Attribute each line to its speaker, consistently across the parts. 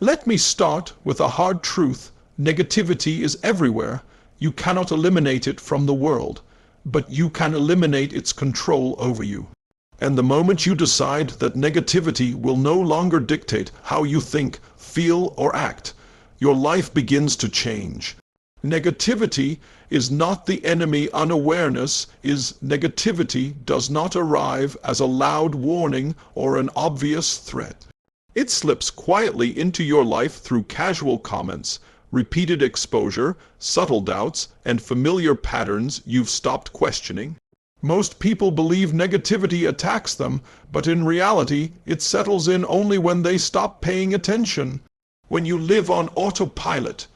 Speaker 1: Let me start with a hard truth. Negativity is everywhere. You cannot eliminate it from the world, but you can eliminate its control over you. And the moment you decide that negativity will no longer dictate how you think, feel, or act, your life begins to change. Negativity is not the enemy. Unawareness is. Negativity does not arrive as a loud warning or an obvious threat. It slips quietly into your life through casual comments, repeated exposure, subtle doubts, and familiar patterns you've stopped questioning. Most people believe negativity attacks them, but in reality, it settles in only when they stop paying attention. When you live on autopilot,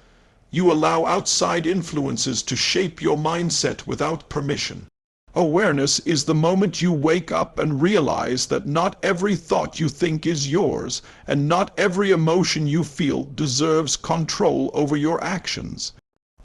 Speaker 1: you allow outside influences to shape your mindset without permission. Awareness is the moment you wake up and realize that not every thought you think is yours, and not every emotion you feel deserves control over your actions.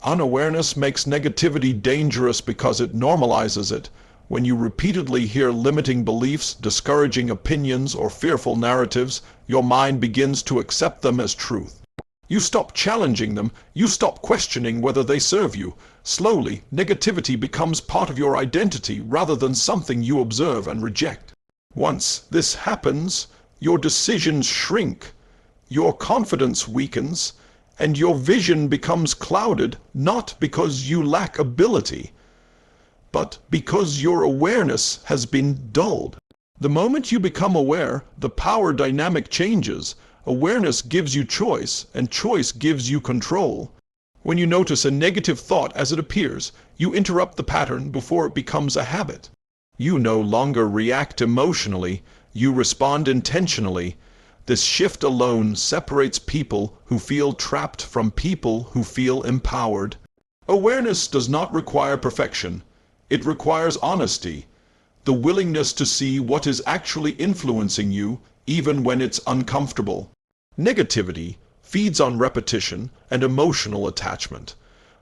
Speaker 1: Unawareness makes negativity dangerous because it normalizes it. When you repeatedly hear limiting beliefs, discouraging opinions, or fearful narratives, your mind begins to accept them as truth. You stop challenging them, you stop questioning whether they serve you. Slowly, negativity becomes part of your identity rather than something you observe and reject. Once this happens, your decisions shrink, your confidence weakens, and your vision becomes clouded, not because you lack ability, but because your awareness has been dulled. The moment you become aware, the power dynamic changes. Awareness gives you choice, and choice gives you control. When you notice a negative thought as it appears, you interrupt the pattern before it becomes a habit. You no longer react emotionally, you respond intentionally. This shift alone separates people who feel trapped from people who feel empowered. Awareness does not require perfection. It requires honesty, the willingness to see what is actually influencing you, even when it's uncomfortable. Negativity feeds on repetition and emotional attachment.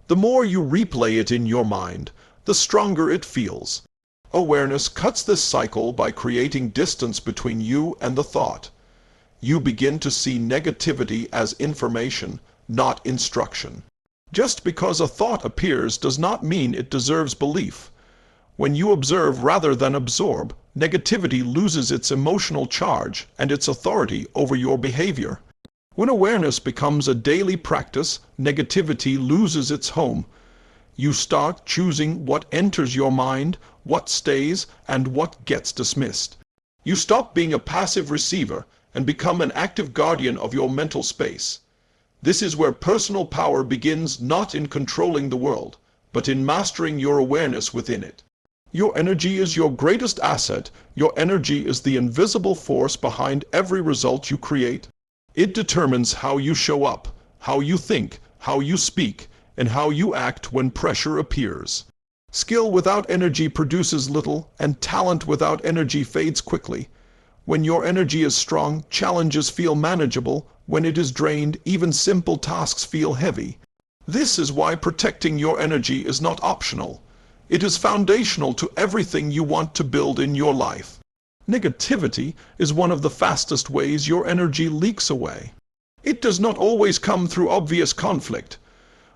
Speaker 1: The more you replay it in your mind, the stronger it feels. Awareness cuts this cycle by creating distance between you and the thought. You begin to see negativity as information, not instruction. Just because a thought appears does not mean it deserves belief. When you observe rather than absorb, negativity loses its emotional charge and its authority over your behavior. When awareness becomes a daily practice, negativity loses its home. You start choosing what enters your mind, what stays, and what gets dismissed. You stop being a passive receiver and become an active guardian of your mental space. This is where personal power begins, not in controlling the world, but in mastering your awareness within it. Your energy is your greatest asset. Your energy is the invisible force behind every result you create. It determines how you show up, how you think, how you speak, and how you act when pressure appears. Skill without energy produces little, and talent without energy fades quickly. When your energy is strong, challenges feel manageable. When it is drained, even simple tasks feel heavy. This is why protecting your energy is not optional. It is foundational to everything you want to build in your life. Negativity is one of the fastest ways your energy leaks away. It does not always come through obvious conflict.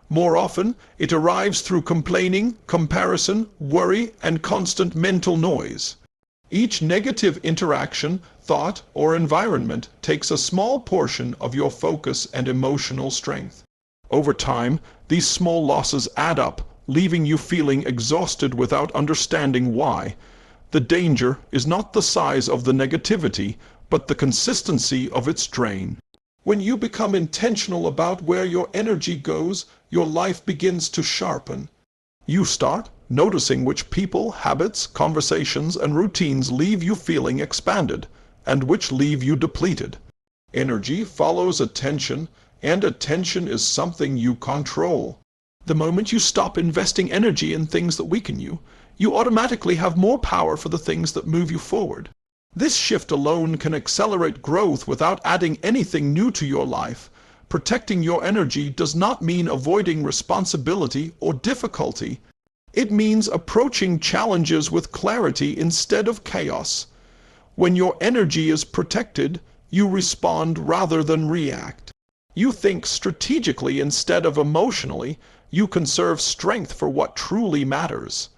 Speaker 1: More often, it arrives through complaining, comparison, worry, and constant mental noise. Each negative interaction, thought, or environment takes a small portion of your focus and emotional strength. Over time, these small losses add up, leaving you feeling exhausted without understanding why. The danger is not the size of the negativity, but the consistency of its drain. When you become intentional about where your energy goes, your life begins to sharpen. You start noticing which people, habits, conversations, and routines leave you feeling expanded, and which leave you depleted. Energy follows attention, and attention is something you control. The moment you stop investing energy in things that weaken you, you automatically have more power for the things that move you forward. This shift alone can accelerate growth without adding anything new to your life. Protecting your energy does not mean avoiding responsibility or difficulty. It means approaching challenges with clarity instead of chaos. When your energy is protected, you respond rather than react. You think strategically instead of emotionally. You conserve strength for what truly matters.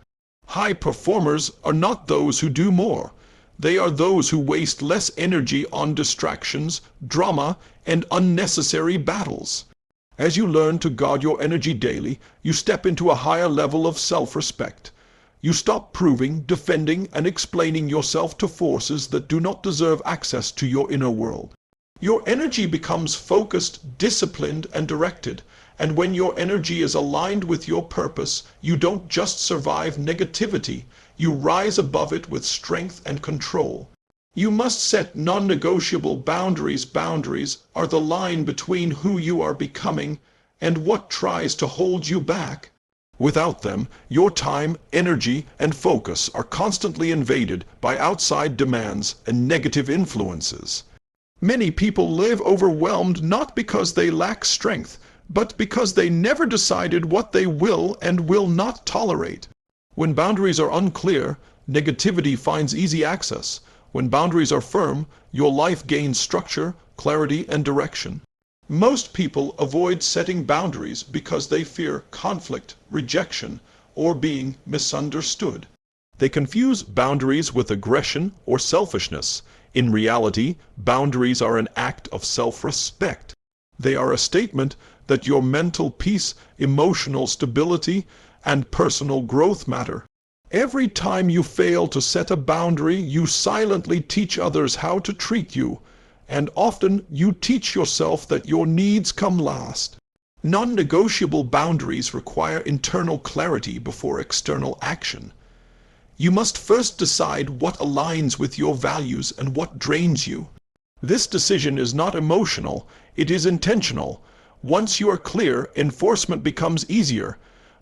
Speaker 1: High performers are not those who do more. They are those who waste less energy on distractions, drama, and unnecessary battles. As you learn to guard your energy daily, you step into a higher level of self-respect. You stop proving, defending, and explaining yourself to forces that do not deserve access to your inner world. Your energy becomes focused, disciplined, and directed, and when your energy is aligned with your purpose, you don't just survive negativity, you rise above it with strength and control. You must set non-negotiable boundaries. Boundaries are the line between who you are becoming and what tries to hold you back. Without them, your time, energy, and focus are constantly invaded by outside demands and negative influences. Many people live overwhelmed not because they lack strength, but because they never decided what they will and will not tolerate. When boundaries are unclear, negativity finds easy access. When boundaries are firm, your life gains structure, clarity, and direction. Most people avoid setting boundaries because they fear conflict, rejection, or being misunderstood. They confuse boundaries with aggression or selfishness. In reality, boundaries are an act of self-respect. They are a statement that your mental peace, emotional stability, and personal growth matter. Every time you fail to set a boundary, you silently teach others how to treat you, and often you teach yourself that your needs come last. Non-negotiable boundaries require internal clarity before external action. You must first decide what aligns with your values and what drains you. This decision is not emotional, it is intentional. Once you are clear, enforcement becomes easier.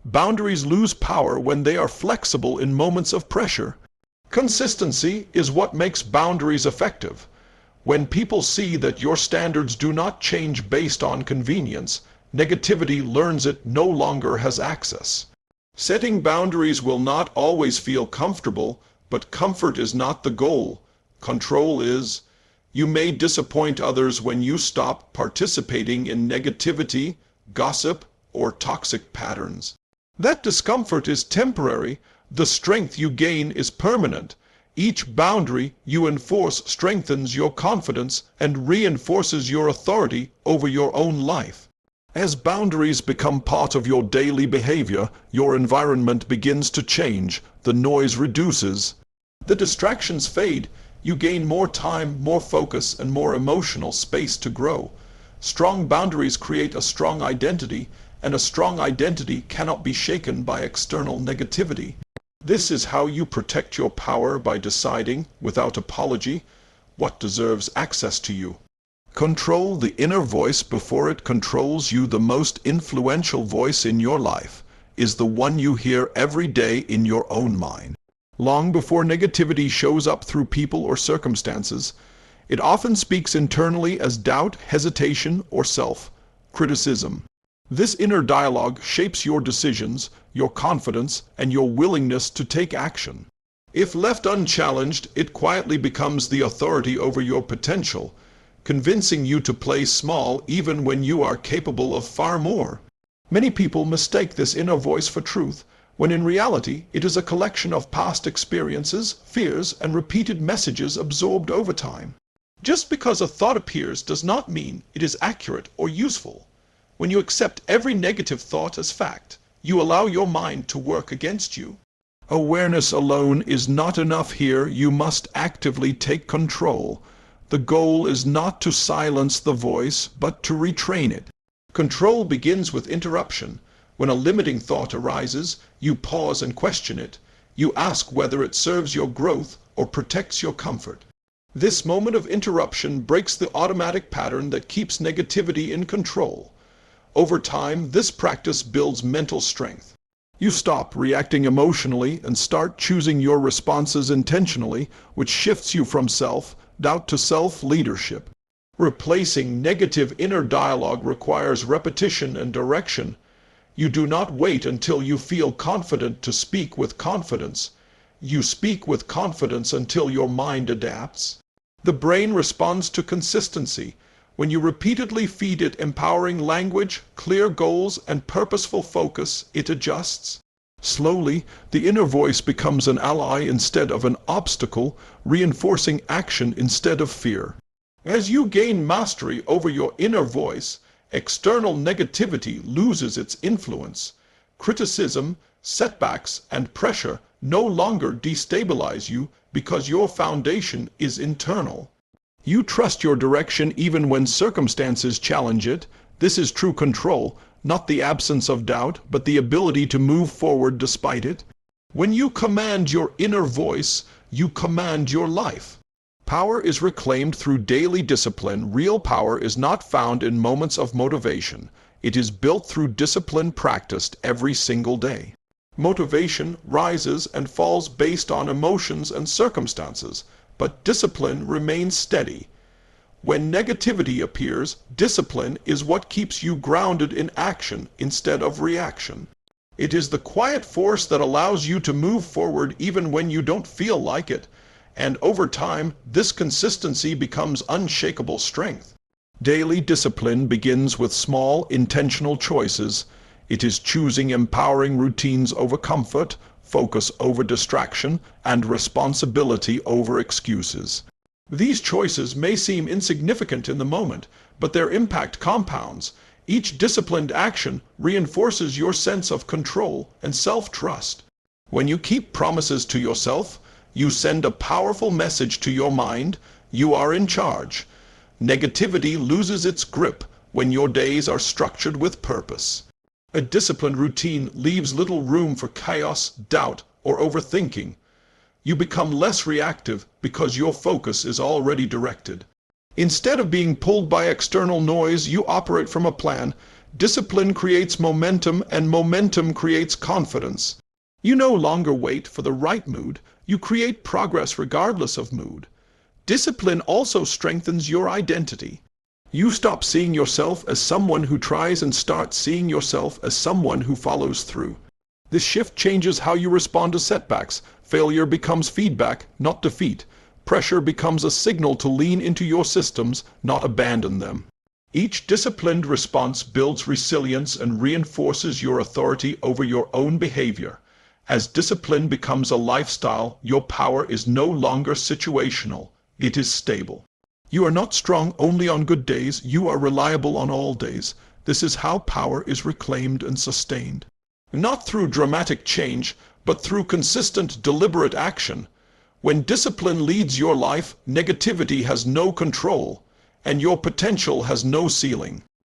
Speaker 1: Boundaries lose power when they are flexible in moments of pressure. Consistency is what makes boundaries effective. When people see that your standards do not change based on convenience, negativity learns it no longer has access. Setting boundaries will not always feel comfortable, but comfort is not the goal. Control is. You may disappoint others when you stop participating in negativity, gossip, or toxic patterns. That discomfort is temporary. The strength you gain is permanent. Each boundary you enforce strengthens your confidence and reinforces your authority over your own life. As boundaries become part of your daily behavior, your environment begins to change, the noise reduces, the distractions fade, you gain more time, more focus, and more emotional space to grow. Strong boundaries create a strong identity, and a strong identity cannot be shaken by external negativity. This is how you protect your power by deciding, without apology, what deserves access to you. Control the inner voice before it controls you. The most influential voice in your life is the one you hear every day in your own mind. Long before negativity shows up through people or circumstances, it often speaks internally as doubt, hesitation, or self-criticism. This inner dialogue shapes your decisions, your confidence, and your willingness to take action. If left unchallenged, it quietly becomes the authority over your potential, convincing you to play small even when you are capable of far more. Many people mistake this inner voice for truth, when in reality it is a collection of past experiences, fears, and repeated messages absorbed over time. Just because a thought appears does not mean it is accurate or useful. When you accept every negative thought as fact, you allow your mind to work against you. Awareness alone is not enough here. You must actively take control. The goal is not to silence the voice, but to retrain it. Control begins with interruption. When a limiting thought arises, you pause and question it. You ask whether it serves your growth or protects your comfort. This moment of interruption breaks the automatic pattern that keeps negativity in control. Over time, this practice builds mental strength. You stop reacting emotionally and start choosing your responses intentionally, which shifts you from self-doubt to self-leadership. Replacing negative inner dialogue requires repetition and direction. You do not wait until you feel confident to speak with confidence. You speak with confidence until your mind adapts. The brain responds to consistency. When you repeatedly feed it empowering language, clear goals, and purposeful focus, it adjusts. Slowly, the inner voice becomes an ally instead of an obstacle, reinforcing action instead of fear. As you gain mastery over your inner voice, external negativity loses its influence. Criticism, setbacks, and pressure no longer destabilize you because your foundation is internal. You trust your direction even when circumstances challenge it. This is true control, not the absence of doubt, but the ability to move forward despite it. When you command your inner voice, you command your life. Power is reclaimed through daily discipline. Real power is not found in moments of motivation. It is built through discipline practiced every single day. Motivation rises and falls based on emotions and circumstances, but discipline remains steady. When negativity appears, discipline is what keeps you grounded in action instead of reaction. It is the quiet force that allows you to move forward even when you don't feel like it, and over time, this consistency becomes unshakable strength. Daily discipline begins with small, intentional choices. It is choosing empowering routines over comfort, focus over distraction, and responsibility over excuses. These choices may seem insignificant in the moment, but their impact compounds. Each disciplined action reinforces your sense of control and self-trust. When you keep promises to yourself, you send a powerful message to your mind: you are in charge. Negativity loses its grip when your days are structured with purpose. A disciplined routine leaves little room for chaos, doubt, or overthinking. You become less reactive because your focus is already directed. Instead of being pulled by external noise, you operate from a plan. Discipline creates momentum, and momentum creates confidence. You no longer wait for the right mood. You create progress regardless of mood. Discipline also strengthens your identity. You stop seeing yourself as someone who tries and start seeing yourself as someone who follows through. This shift changes how you respond to setbacks. Failure becomes feedback, not defeat. Pressure becomes a signal to lean into your systems, not abandon them. Each disciplined response builds resilience and reinforces your authority over your own behavior. As discipline becomes a lifestyle, your power is no longer situational. It is stable. You are not strong only on good days. You are reliable on all days. This is how power is reclaimed and sustained. Not through dramatic change, but through consistent, deliberate action. When discipline leads your life, negativity has no control, and your potential has no ceiling.